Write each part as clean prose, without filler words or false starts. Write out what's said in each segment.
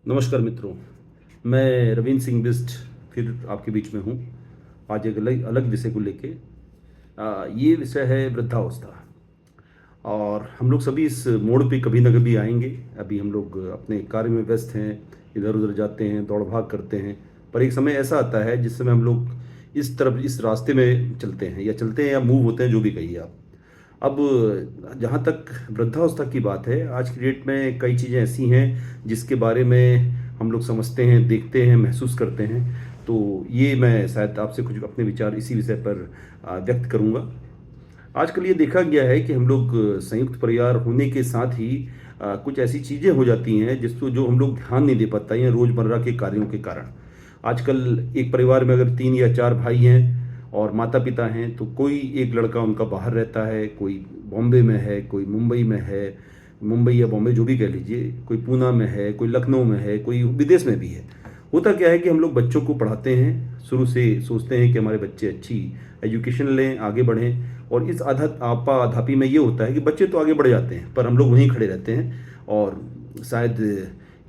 नमस्कार मित्रों, मैं रवींद्र सिंह बिष्ट फिर आपके बीच में हूँ। आज एक अलग अलग विषय को लेके ये विषय है वृद्धावस्था। और हम लोग सभी इस मोड़ पे कभी ना कभी आएंगे। अभी हम लोग अपने कार्य में व्यस्त हैं, इधर उधर जाते हैं, दौड़ भाग करते हैं। पर एक समय ऐसा आता है जिस समय हम लोग इस तरफ इस रास्ते में चलते हैं या मूव होते हैं, जो भी कहिए आप। अब जहाँ तक वृद्धावस्था की बात है, आज की डेट में कई चीज़ें ऐसी हैं जिसके बारे में हम लोग समझते हैं, देखते हैं, महसूस करते हैं। तो ये मैं शायद आपसे कुछ अपने विचार इसी विषय पर व्यक्त करूँगा। आजकल ये देखा गया है कि हम लोग संयुक्त परिवार होने के साथ ही कुछ ऐसी चीज़ें हो जाती हैं जिसको जो हम लोग ध्यान नहीं दे पाते हैं रोज़मर्रा के कार्यों के कारण। आजकल एक परिवार में अगर 3 या 4 भाई हैं और माता-पिता हैं, तो कोई एक लड़का उनका बाहर रहता है, कोई बॉम्बे में है, कोई मुंबई में है, मुंबई या बॉम्बे जो भी कह लीजिए, कोई पूना में है, कोई लखनऊ में है, कोई विदेश में भी है। होता क्या है कि हम लोग बच्चों को पढ़ाते हैं, शुरू से सोचते हैं कि हमारे बच्चे अच्छी एजुकेशन लें, आगे बढ़ें। और इस आपाधापी में ये होता है कि बच्चे तो आगे बढ़ जाते हैं, पर हम लोग वहीं खड़े रहते हैं। और शायद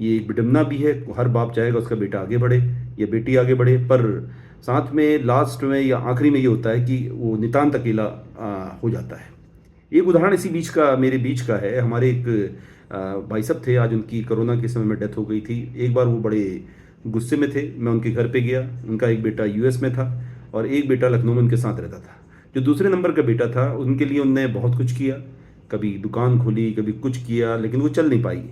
ये एक विडंबना भी है, हर बाप चाहेगा उसका बेटा आगे बढ़े या बेटी आगे बढ़े, पर साथ में लास्ट में या आखिरी में ये होता है कि वो नितांत अकेला हो जाता है। एक उदाहरण इसी बीच का मेरे बीच का है। हमारे एक भाई साहब थे, आज उनकी कोरोना के समय में डेथ हो गई थी। एक बार वो बड़े गुस्से में थे, मैं उनके घर पे गया। उनका एक बेटा यूएस में था और एक बेटा लखनऊ में उनके साथ रहता था। जो दूसरे नंबर का बेटा था, उनके लिए उनने बहुत कुछ किया, कभी दुकान खोली, कभी कुछ किया, लेकिन वो चल नहीं पाई।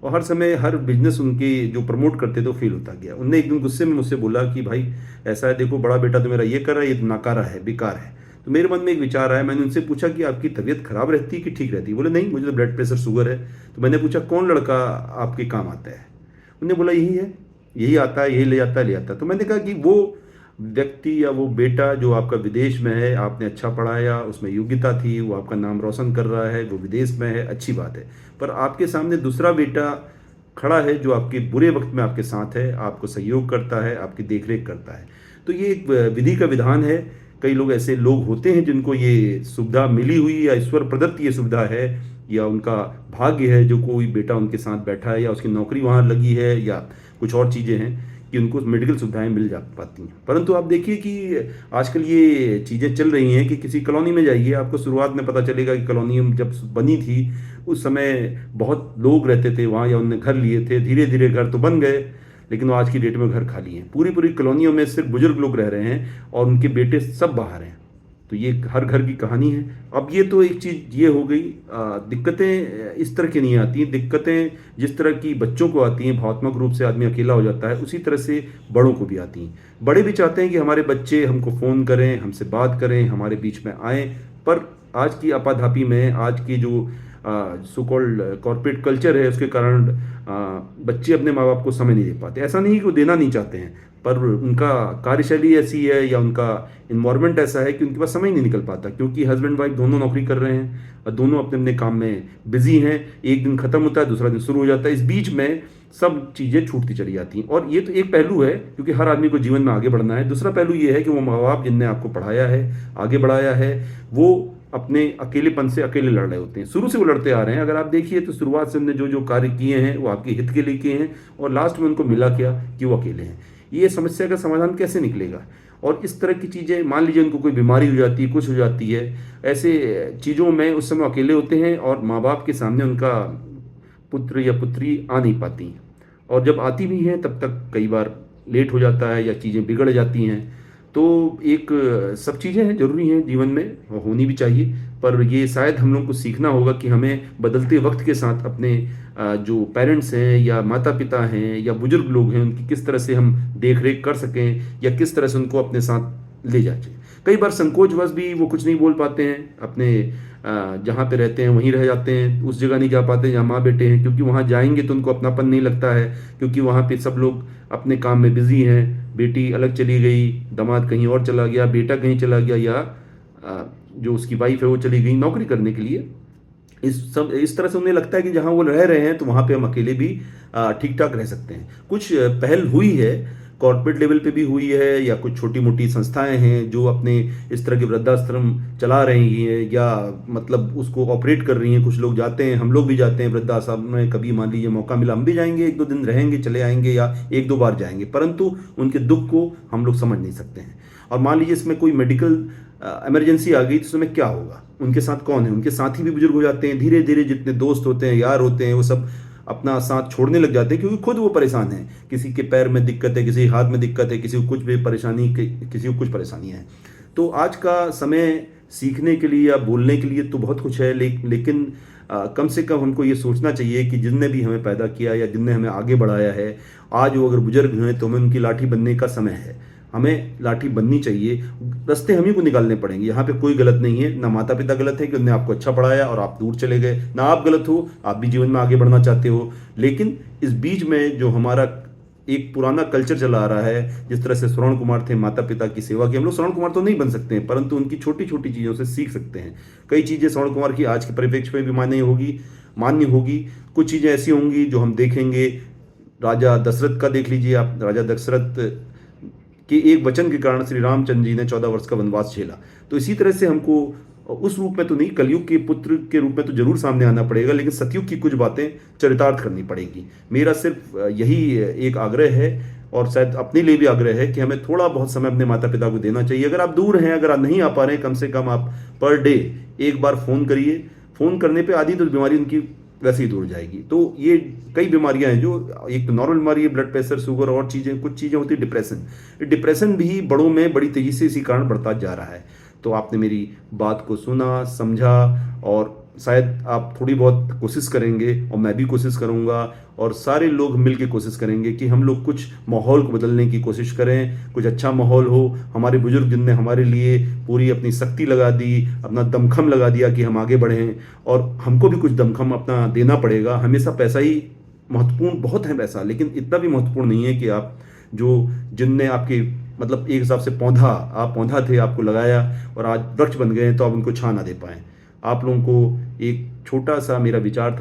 और हर समय हर बिजनेस उनके जो प्रमोट करते थे वो फेल होता गया। उनने एक दिन गुस्से में मुझसे बोला कि भाई ऐसा है, देखो बड़ा बेटा तो मेरा ये कर रहा है, ये तो नाकारा है, बेकार है। तो मेरे मन में एक विचार आया। मैंने उनसे पूछा कि आपकी तबीयत खराब रहती है कि ठीक रहती है? बोले नहीं, मुझे तो ब्लड प्रेशर शुगर है। तो मैंने पूछा कौन लड़का आपके काम आता है? उन्होंने बोला यही है, यही आता है, यही ले जाता है, ले आता है। तो मैंने कहा कि वो व्यक्ति या वो बेटा जो आपका विदेश में है, आपने अच्छा पढ़ाया, उसमें योग्यता थी, वो आपका नाम रोशन कर रहा है, वो विदेश में है, अच्छी बात है। पर आपके सामने दूसरा बेटा खड़ा है जो आपके बुरे वक्त में आपके साथ है, आपको सहयोग करता है, आपकी देखरेख करता है। तो ये एक विधि का विधान है। कई लोग ऐसे लोग होते हैं जिनको ये सुविधा मिली हुई या ईश्वर प्रदत्त ये सुविधा है, या उनका भाग्य है जो कोई बेटा उनके साथ बैठा है, या उसकी नौकरी वहाँ लगी है, या कुछ और चीज़ें हैं कि उनको मेडिकल सुविधाएं मिल जा पाती हैं। परंतु आप देखिए कि आजकल ये चीज़ें चल रही हैं कि किसी कॉलोनी में जाइए, आपको शुरुआत में पता चलेगा कि कॉलोनी जब बनी थी उस समय बहुत लोग रहते थे वहाँ, या उनने घर लिए थे। धीरे धीरे घर तो बन गए, लेकिन वो आज की डेट में घर खाली हैं। पूरी पूरी कॉलोनियों में सिर्फ बुजुर्ग लोग रह रहे हैं और उनके बेटे सब बाहर हैं। तो ये हर घर की कहानी है। अब ये तो एक चीज़ ये हो गई। दिक्कतें इस तरह की नहीं आती। दिक्कतें जिस तरह की बच्चों को आती हैं, भावनात्मक रूप से आदमी अकेला हो जाता है, उसी तरह से बड़ों को भी आती हैं। बड़े भी चाहते हैं कि हमारे बच्चे हमको फ़ोन करें, हमसे बात करें, हमारे बीच में आएँ। पर आज की आपाधापी में, आज की जो सो कॉल्ड कॉर्पोरेट कल्चर है, उसके कारण बच्चे अपने माँ बाप को समय नहीं दे पाते। ऐसा नहीं कि वो देना नहीं चाहते हैं, पर उनका कार्यशैली ऐसी है या उनका इन्वायरमेंट ऐसा है कि उनके पास समय नहीं निकल पाता, क्योंकि हस्बैंड वाइफ दोनों नौकरी कर रहे हैं और दोनों अपने अपने काम में बिजी हैं। एक दिन खत्म होता है, दूसरा दिन शुरू हो जाता है। इस बीच में सब चीज़ें छूटती चली जाती हैं। और ये तो एक पहलू है, क्योंकि हर आदमी को जीवन में आगे बढ़ना है। दूसरा पहलू ये है कि वो माँ बाप जिनने आपको पढ़ाया है, आगे बढ़ाया है, वो अपने अकेलेपन से अकेले लड़ रहे होते हैं। शुरू से वो लड़ते आ रहे हैं। अगर आप देखिए तो शुरुआत से उन्होंने जो जो कार्य किए हैं वो आपके हित के लिए किए हैं, और लास्ट में उनको मिला क्या कि वो अकेले हैं। ये समस्या का समाधान कैसे निकलेगा? और इस तरह की चीज़ें, मान लीजिए उनको कोई बीमारी हो जाती है, कुछ हो जाती है, ऐसे चीज़ों में उस समय अकेले होते हैं और माँ बाप के सामने उनका पुत्र या पुत्री आ नहीं पाती। और जब आती भी हैं तब तक कई बार लेट हो जाता है या चीज़ें बिगड़ जाती हैं। तो एक सब चीज़ें हैं, ज़रूरी हैं जीवन में, होनी भी चाहिए। पर ये शायद हम लोग को सीखना होगा कि हमें बदलते वक्त के साथ अपने जो पेरेंट्स हैं या माता पिता हैं या बुजुर्ग लोग हैं, उनकी किस तरह से हम देख रेख कर सकें, या किस तरह से उनको अपने साथ ले जाए। कई बार संकोचवश भी वो कुछ नहीं बोल पाते हैं, अपने जहाँ पे रहते हैं वहीं रह जाते हैं, उस जगह नहीं जा पाते जहाँ माँ बेटे हैं, क्योंकि वहाँ जाएंगे तो उनको अपनापन नहीं लगता है, क्योंकि वहाँ पे सब लोग अपने काम में बिजी हैं। बेटी अलग चली गई, दामाद कहीं और चला गया, बेटा कहीं चला गया, या जो उसकी वाइफ है वो चली गई नौकरी करने के लिए। इस तरह से उन्हें लगता है कि जहाँ वो रह रहे हैं तो वहाँ पे हम अकेले भी ठीक ठाक रह सकते हैं। कुछ पहल हुई है, कॉर्पोरेट लेवल पे भी हुई है या कुछ छोटी-मोटी संस्थाएँ हैं जो अपने इस तरह के वृद्धाश्रम चला रही हैं या मतलब उसको ऑपरेट कर रही हैं। कुछ लोग जाते हैं, हम लोग भी जाते हैं वृद्धाश्रम में, कभी मान लीजिए मौका मिला हम भी जाएँगे, 1-2 दिन रहेंगे, चले आएँगे या 1-2 बार जाएँगे। परंतु उनके दुःख को हम लोग समझ नहीं सकते हैं। और मान लीजिए इसमें कोई मेडिकल इमरजेंसी आ गई तो उसमें क्या होगा? उनके साथ कौन है? उनके साथी भी बुजुर्ग हो जाते हैं, धीरे-धीरे जितने दोस्त होते हैं, यार होते हैं, वो सब अपना साथ छोड़ने लग जाते हैं क्योंकि खुद वो परेशान हैं। किसी के पैर में दिक्कत है, किसी के हाथ में दिक्कत है, किसी को कुछ भी परेशानी किसी को कुछ परेशानियाँ हैं। तो आज का समय सीखने के लिए या बोलने के लिए तो बहुत कुछ है लेकिन कम से कम हमको ये सोचना चाहिए कि जिनने भी हमें पैदा किया या जिनने हमें आगे बढ़ाया है, आज वो अगर बुजुर्ग हैं तो हमें उनकी लाठी बनने का समय है। हमें लाठी बननी चाहिए, रास्ते हम ही को निकालने पड़ेंगे। यहाँ पे कोई गलत नहीं है, ना माता-पिता गलत है कि उन्होंने आपको अच्छा पढ़ाया और आप दूर चले गए, ना आप गलत हो, आप भी जीवन में आगे बढ़ना चाहते हो। लेकिन इस बीच में जो हमारा एक पुराना कल्चर चला आ रहा है, जिस तरह से श्रवण कुमार थे माता-पिता की सेवा की, हम लोग श्रवण कुमार तो नहीं बन सकते हैं, परंतु उनकी छोटी-छोटी चीज़ों से सीख सकते हैं। कई चीज़ें श्रवण कुमार की आज के परिप्रेक्ष्य में भी मान्य होगी, कुछ चीज़ें ऐसी होंगी जो हम देखेंगे। राजा दशरथ का देख लीजिए आप, राजा दशरथ कि एक वचन के कारण श्री रामचंद्र जी ने 14 वर्ष का वनवास झेला। तो इसी तरह से हमको उस रूप में तो नहीं, कलयुग के पुत्र के रूप में तो ज़रूर सामने आना पड़ेगा, लेकिन सतयुग की कुछ बातें चरितार्थ करनी पड़ेगी। मेरा सिर्फ यही एक आग्रह है और शायद अपने लिए भी आग्रह है कि हमें थोड़ा बहुत समय अपने माता-पिता को देना चाहिए। अगर आप दूर हैं, अगर आप नहीं आ पा रहे हैं, कम से कम आप पर डे एक बार फ़ोन करिए। फ़ोन करने पे आधी तो बीमारी उनकी वैसे ही दूर हो जाएगी। तो ये कई बीमारियाँ हैं जो एक तो नॉर्मल बीमारी है, ब्लड प्रेशर, शुगर और चीज़ें, कुछ चीज़ें होती है डिप्रेशन। डिप्रेशन भी बड़ों में बड़ी तेज़ी से इसी कारण बढ़ता जा रहा है। तो आपने मेरी बात को सुना, समझा और शायद आप थोड़ी बहुत कोशिश करेंगे और मैं भी कोशिश करूँगा और सारे लोग मिल के कोशिश करेंगे कि हम लोग कुछ माहौल को बदलने की कोशिश करें, कुछ अच्छा माहौल हो। हमारे बुजुर्ग जिनने हमारे लिए पूरी अपनी शक्ति लगा दी, अपना दमखम लगा दिया कि हम आगे बढ़ें और हमको भी कुछ दमखम अपना देना पड़ेगा। हमेशा पैसा ही महत्वपूर्ण बहुत है पैसा, लेकिन इतना भी महत्वपूर्ण नहीं है कि आप जिनने आपके मतलब एक हिसाब से आप पौधा थे, आपको लगाया और आज वृक्ष बन गए हैं तो आप उनको छाँ ना दे पाएँ। आप लोगों को एक छोटा-सा मेरा विचार था।